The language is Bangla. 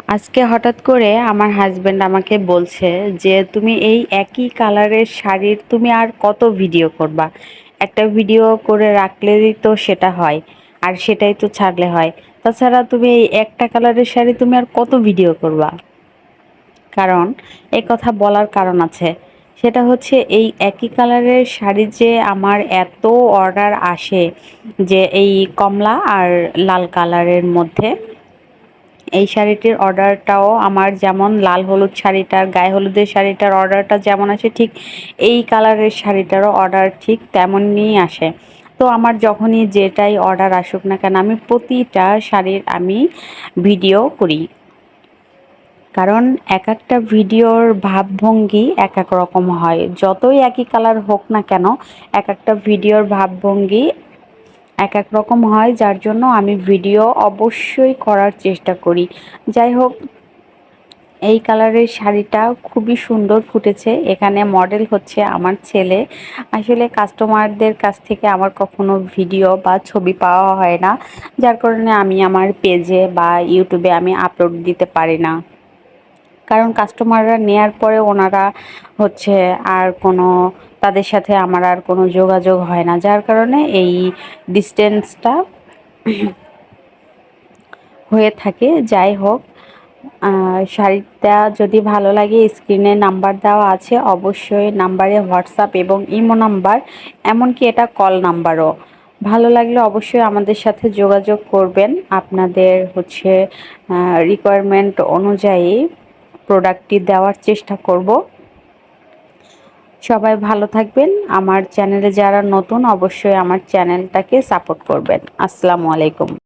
আজকে হঠাৎ করে আমার হাজবেন্ড আমাকে বলছে যে তুমি এই একই কালারের শাড়ির তুমি আর কত ভিডিও করবা। একটা ভিডিও করে রাখলেই তো সেটা হয়, আর সেটাই তো ছাড়লে হয়। তাছাড়া তুমি এই একটা কালারের শাড়ি তুমি আর কত ভিডিও করবা। কারণ এই কথা বলার কারণ আছে, সেটা হচ্ছে এই একই কালারের শাড়ি যে আমার এত অর্ডার আসে, যে এই কমলা আর লাল কালারের মধ্যে এই শাড়িটির অর্ডারটাও আমার যেমন লাল হলুদ শাড়িটার গায়ে হলুদের শাড়িটার অর্ডারটা যেমন আসে, ঠিক এই কালারের শাড়িটারও অর্ডার ঠিক তেমনই আসে। তো আমার যখনই যেটাই অর্ডার আসুক না কেন, আমি প্রতিটা শাড়ির আমি ভিডিও করি। কারণ এক একটা ভিডিওর ভাবভঙ্গি এক এক রকম হয়, যতই একই কালার হোক না কেন এক একটা ভিডিওর ভাবভঙ্গি এক এক রকম হয়, যার জন্য আমি ভিডিও অবশ্যই করার চেষ্টা করি। যাই হোক, এই কালারের শাড়িটা খুবই সুন্দর ফুটেছে। এখানে মডেল হচ্ছে আমার ছেলে। আসলে কাস্টমারদের কাছ থেকে আমার কখনো ভিডিও বা ছবি পাওয়া হয় না, যার কারণে আমি আমার পেজে বা ইউটিউবে আমি আপলোড দিতে পারি না। কারণ কাস্টমাররা নেয়ার পরে ওনারা হচ্ছে আর কোনো, তাদের সাথে আমার আর কোনো যোগাযোগ হয় না, যার কারণে এই ডিসটেন্সটা হয়ে থাকে। যাই হোক, শাড়িটা যদি ভালো লাগে স্ক্রিনে নাম্বার দেওয়া আছে, অবশ্যই নাম্বারে হোয়াটসঅ্যাপ এবং ইমো নাম্বার, এমনকি এটা কল নাম্বারও। ভালো লাগলে অবশ্যই আমাদের সাথে যোগাযোগ করবেন। আপনাদের হচ্ছে রিকোয়ারমেন্ট অনুযায়ী প্রোডাক্টটি দেওয়ার চেষ্টা করব। সবাই ভালো থাকবেন। আমার চ্যানেলে যারা নতুন অবশ্যই আমার চ্যানেলটাকে সাপোর্ট করবেন। আসসালামু আলাইকুম।